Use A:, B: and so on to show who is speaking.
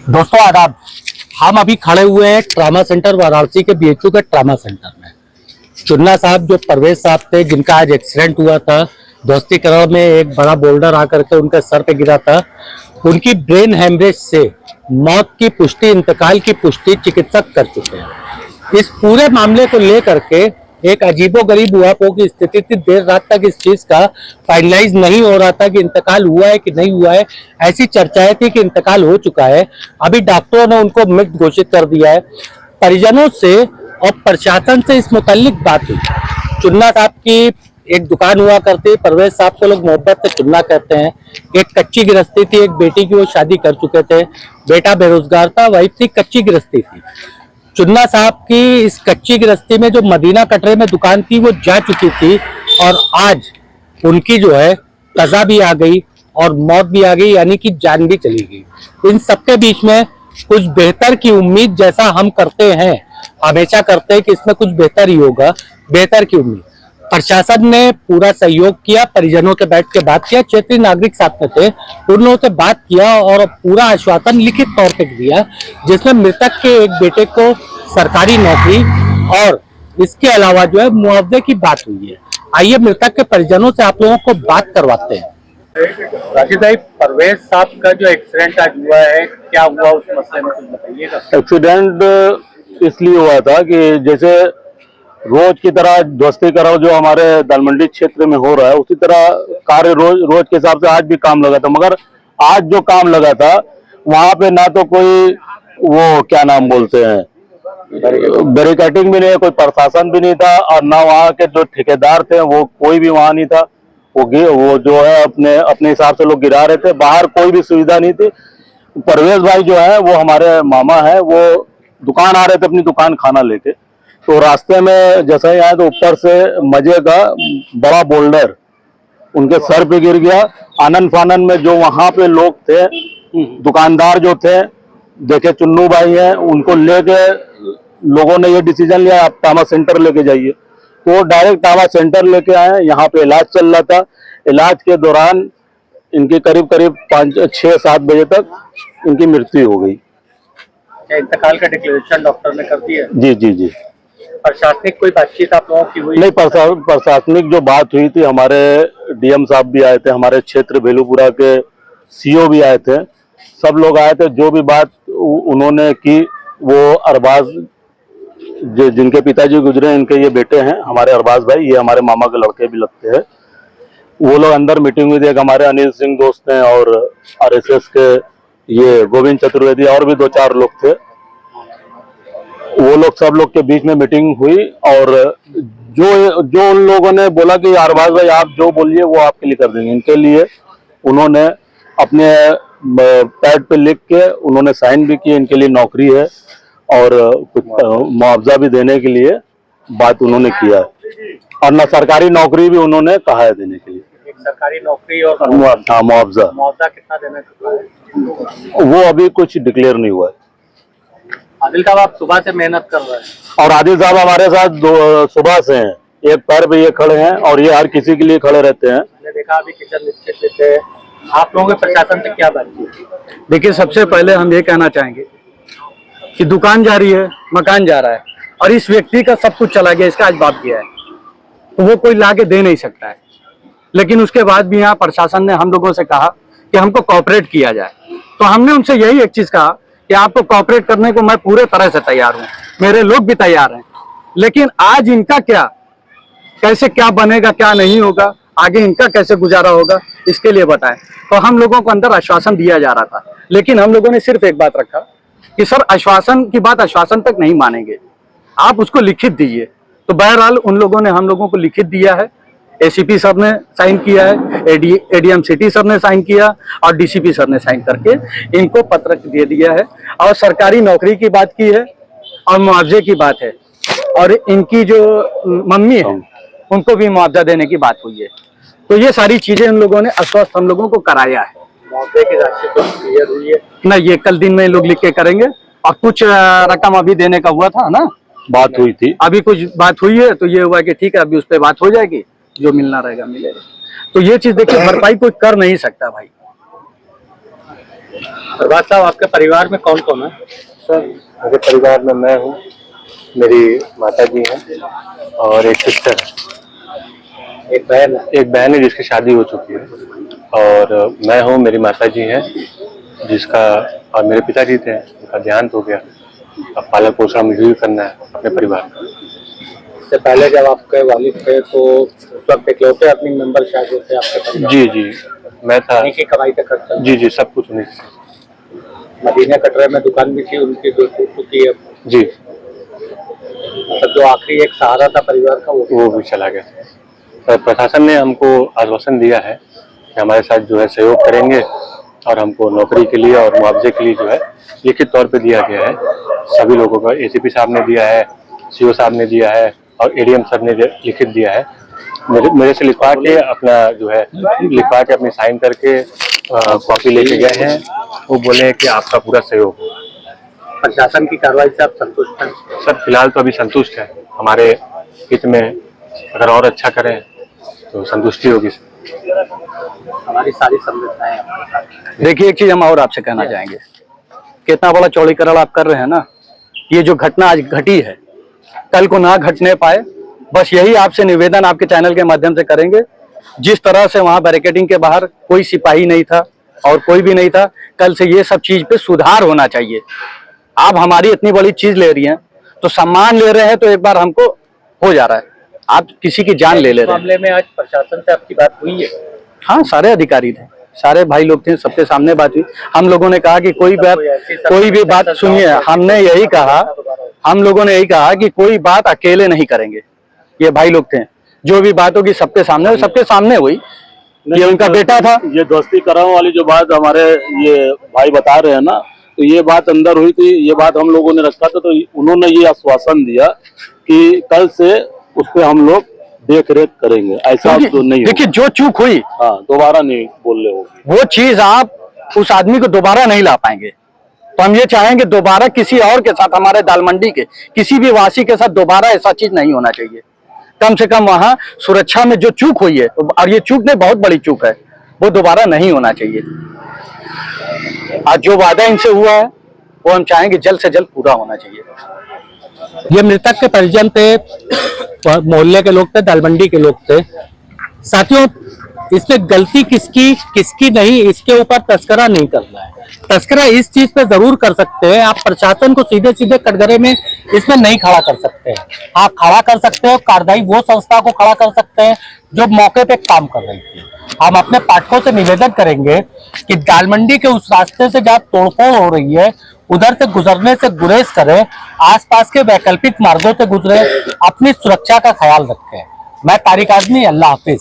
A: दोस्तों आदाब। हम अभी खड़े हुए हैं ट्रामा सेंटर वाराणसी के बीएचयू के ट्रामा सेंटर में। चुन्ना साहब जो परवेज साहब थे, जिनका आज एक्सीडेंट हुआ था, दोस्तीकरण में एक बड़ा बोल्डर आकर के उनके सर पे गिरा था, उनकी ब्रेन हेमरेज से मौत की पुष्टि, इंतकाल की पुष्टि चिकित्सक कर चुके हैं। इस पूरे मामले को लेकर के एक अजीबोगरीब उहापोह की स्थिति थी। देर रात तक इस चीज का फाइनलाइज नहीं हो रहा था कि इंतकाल हुआ है कि नहीं हुआ है। ऐसी चर्चाएं थी कि इंतकाल हो चुका है। अभी डॉक्टरों ने उनको मृत घोषित कर दिया है। परिजनों से और प्रशासन से इस मुतालिक बात हुई। चुन्ना साहब की एक दुकान हुआ करती, परवेज साहब को लोग मोहब्बत से चुन्ना कहते हैं। एक कच्ची गृहस्थी थी, एक बेटी की वो शादी कर चुके थे, बेटा बेरोजगार था, वाइफ थी, कच्ची गृहस्थी थी। चुन्ना साहब की इस कच्ची गृहस्थी में जो मदीना कटरे में दुकान थी वो जा चुकी थी, और आज उनकी जो है कज़ा भी आ गई और मौत भी आ गई, यानी कि जान भी चली गई। इन सबके बीच में कुछ बेहतर की उम्मीद, जैसा हम करते हैं, हमेशा करते हैं कि इसमें कुछ बेहतर ही होगा, बेहतर की उम्मीद। प्रशासन ने पूरा सहयोग किया, परिजनों के बैठ के बात किया, क्षेत्रीय नागरिक साथ में थे, उन लोगों से बात किया और पूरा आश्वासन लिखित तौर पे दिया, जिसमें मृतक के एक बेटे को सरकारी नौकरी और इसके अलावा जो है मुआवजे की बात हुई है। आइए मृतक के परिजनों से आप लोगों को बात करवाते हैं। राजीव भाई, परवेज साहब का जो एक्सीडेंट आज हुआ है, क्या हुआ उस मसले में कुछ बताइएगा।
B: एक्सीडेंट इसलिए हुआ था कि जैसे रोज की तरह ध्वस्तीकरण जो हमारे दालमंडी क्षेत्र में हो रहा है, उसी तरह कार्य रोज के हिसाब से आज भी काम लगा था। मगर आज जो काम लगा था वहां पे ना तो कोई वो क्या नाम बोलते हैं, बैरिकेडिंग भी नहीं, कोई प्रशासन भी नहीं था, और ना वहाँ के जो ठेकेदार थे वो कोई भी वहां नहीं था। वो जो है अपने अपने हिसाब से लोग गिरा रहे थे, बाहर कोई भी सुविधा नहीं थी। परवेज भाई जो है वो हमारे मामा है, वो दुकान आ रहे थे अपनी दुकान खाना लेके, तो रास्ते में जैसे ही आए तो ऊपर से मजे का बड़ा बोल्डर उनके सर पे गिर गया। आनंद फानन में जो वहां पे लोग थे, दुकानदार जो थे, देखे चुन्नू भाई हैं, उनको लेके लोगों ने ये डिसीजन लिया आप ट्रामा सेंटर लेके जाइए, तो वो डायरेक्ट ट्रामा सेंटर लेके आए। यहाँ पे इलाज चल रहा था। इलाज के दौरान इनकी करीब करीब 5-6-7 बजे तक इनकी मृत्यु हो गई।
A: इंतकाल का डिक्लेरेशन डॉक्टर ने कर दिया?
B: जी जी जी।
A: प्रशासनिक कोई बातचीत आप लोगों की हुई?
B: नहीं, प्रशासनिक जो बात हुई थी, हमारे डीएम साहब भी आए थे, हमारे क्षेत्र भेलूपुरा के सीओ भी आए थे, सब लोग आए थे। जो भी बात उन्होंने की, वो अरबाज जिनके पिताजी गुजरे, इनके ये बेटे हैं हमारे अरबाज भाई, ये हमारे मामा के लड़के भी लगते हैं। वो लोग अंदर मीटिंग हुई थी, एक हमारे अनिल सिंह दोस्त हैं और आरएसएस के ये गोविंद चतुर्वेदी और भी 2-4 लोग थे। वो लोग सब लोग के बीच में मीटिंग हुई, और जो उन लोगों ने बोला कि अरबाज भाई आप जो बोलिए वो आपके लिए कर देंगे, इनके लिए उन्होंने अपने पैड पे लिख के उन्होंने साइन भी किए, इनके लिए नौकरी है और कुछ मुआवजा भी देने के लिए बात उन्होंने किया है, और ना सरकारी नौकरी भी उन्होंने कहा है देने के लिए।
A: एक सरकारी नौकरी और
B: हाँ, मुआवजा
A: कितना देना है
B: वो अभी कुछ डिक्लेयर नहीं हुआ है।
A: आदिल साहब, आप सुबह से मेहनत कर रहे हैं,
B: और आदिल साहब हमारे साथ सुबह से हैं, एक पैर पे ये खड़े हैं और ये हर किसी के लिए खड़े रहते हैं।
A: मैंने देखा अभी किचन निश्चित थे। आप लोगों के प्रशासन से क्या बात की?
C: देखिए, सबसे पहले हम ये कहना चाहेंगे कि दुकान जा रही है, मकान जा रहा है, और इस व्यक्ति का सब कुछ चला गया, इसका आज बाप गया है, तो वो कोई ला के दे नहीं सकता है। लेकिन उसके बाद भी यहाँ प्रशासन ने हम लोगों से कहा कि हमको कॉपरेट किया जाए, तो हमने उनसे यही एक चीज कहा कि आपको कॉपरेट करने को मैं पूरे तरह से तैयार हूँ, मेरे लोग भी तैयार हैं। लेकिन आज इनका क्या, कैसे क्या बनेगा, क्या नहीं होगा, आगे इनका कैसे गुजारा होगा, इसके लिए बताएं। तो हम लोगों को अंदर आश्वासन दिया जा रहा था, लेकिन हम लोगों ने सिर्फ एक बात रखा कि सर आश्वासन की बात आश्वासन तक नहीं मानेंगे, आप उसको लिखित दीजिए। तो बहरहाल उन लोगों ने हम लोगों को लिखित दिया है, एसीपी सर ने साइन किया है, एडीएम सिटी सर ने साइन किया, और डीसीपी सर ने साइन करके इनको पत्र दे दिया है, और सरकारी नौकरी की बात की है और मुआवजे की बात है, और इनकी जो मम्मी है उनको भी मुआवजा देने की बात हुई है। तो ये सारी चीजें उन लोगों ने आश्वस्त हम लोगों को कराया है।
A: मुआवजे की राशि तो क्लियर हुई है
C: ना, ये कल दिन में लोग लिख के करेंगे, और कुछ रकम अभी देने का हुआ था ना,
B: बात हुई थी,
C: अभी कुछ बात हुई है, तो ये हुआ कि ठीक है अभी उस पर बात हो जाएगी, जो मिलना रहेगा मिलेगा। तो ये चीज देखिए, भरपाई कोई कर नहीं सकता भाई,
A: प्रभात साहब, आपके परिवार में कौन कौन है?
D: सर मेरे परिवार में मैं हूँ, मेरी माता जी हैं और एक सिस्टर है,
A: एक बहन है।
D: एक बहन है जिसकी शादी हो चुकी है, और मैं हूँ, मेरी माता जी हैं जिसका, और मेरे पिताजी थे उनका देहांत हो गया। अब पालन पोषण मुझे भी करना है अपने परिवार का।
A: इससे पहले जब आपके वालिद थे तो उस वक्त इकलौते अपनी मेंबर शायद थे आपके परिवार?
D: जी जी, मैं था।
A: उन्हीं की कमाई का खर्चा?
D: जी जी, सब कुछ उन्हीं से।
A: मदीना कटरे में दुकान भी थी उनकी जो टूट चुकी है?
D: जी,
A: मतलब जो आखिरी एक सहारा था परिवार का
D: वो भी चला गया। तो प्रशासन ने हमको आश्वासन दिया है कि हमारे साथ जो है सहयोग करेंगे, और हमको नौकरी के लिए और मुआवजे के लिए जो है लिखित तौर पे दिया गया है। सभी लोगों का एसीपी साहब ने दिया है, सीओ साहब ने दिया है, और एडीएम सर ने लिखित दिया है। मेरे से लिखवा के अपना जो है लिखवा के अपनी साइन करके कॉपी लेके गए हैं। वो बोले कि आपका पूरा सहयोग।
A: प्रशासन की कार्रवाई से आप संतुष्ट हैं?
D: सर फिलहाल तो अभी संतुष्ट है, हमारे हित में अगर और अच्छा करें तो संतुष्टि होगी।
A: हमारी सारी संवेदनाएं।
C: देखिए, एक चीज हम और आपसे कहना चाहेंगे, कितना बड़ा चौड़ीकरण आप कर रहे हैं ना, ये जो घटना आज घटी है कल को ना घटने पाए, बस यही आपसे निवेदन आपके चैनल के माध्यम से करेंगे। जिस तरह से वहां बैरिकेडिंग के बाहर कोई सिपाही नहीं था और कोई भी नहीं था, कल से ये सब चीज पे सुधार होना चाहिए। आप हमारी इतनी बड़ी चीज ले रही हैं तो सम्मान ले रहे हैं, तो एक बार हमको हो जा रहा है, आप किसी की जान ले रहे हैं।
A: मामले में आज प्रशासन से आपकी बात हुई है?
C: हाँ, सारे अधिकारी थे, सारे भाई लोग थे, सबके सामने बात हुई। हम लोगों ने कहा कि कोई भी बात सुनिए, हमने यही कहा, हम लोगों ने यही कहा कि कोई बात अकेले नहीं करेंगे। ये भाई लोग थे, जो भी बात होगी सबके सामने हुई। ये उनका बेटा था।
B: ये दोस्ती कराने वाली जो बात हमारे ये भाई बता रहे हैं ना, तो ये बात अंदर हुई थी, ये बात हम लोगों ने रखा था, तो उन्होंने ये आश्वासन दिया कि कल से उस पर हम लोग देख रेख करेंगे। ऐसा तो नहीं,
C: देखिए जो चूक हुई,
B: हाँ दोबारा नहीं बोल रहे होगी,
C: वो चीज आप उस आदमी को दोबारा नहीं ला पाएंगे। तो हम ये चाहेंगे दोबारा किसी और के साथ, हमारे दाल मंडी के किसी भी वासी के साथ दोबारा ऐसा चीज नहीं होना चाहिए। कम से कम वहां सुरक्षा में जो चूक हुई है, और ये चूक नहीं, बहुत बड़ी चूक है, वो दोबारा नहीं होना चाहिए। आज जो वादा इनसे हुआ है वो हम चाहेंगे जल्द से जल्द पूरा होना चाहिए।
A: ये मृतक के परिजन थे, मोहल्ले के लोग थे, दालमंडी के लोग थे। साथियों, इसमें गलती किसकी नहीं, इसके ऊपर तस्करा नहीं करना है। तस्करा इस चीज पे जरूर कर सकते हैं, आप प्रशासन को सीधे सीधे कटघरे में इसमें नहीं खड़ा कर सकते हैं। आप खड़ा कर सकते हो, कार्यदायी वो संस्था को खड़ा कर सकते हैं जो मौके पे काम कर रही थी। हम अपने पाठकों से निवेदन करेंगे कि दालमंडी के उस रास्ते से जहाँ तोड़फोड़ हो रही है, उधर से गुजरने से गुरेज करें, आसपास के वैकल्पिक मार्गों से गुजरे, अपनी सुरक्षा का ख्याल रखें। मैं तारिक आजमी, अल्लाह हाफिज।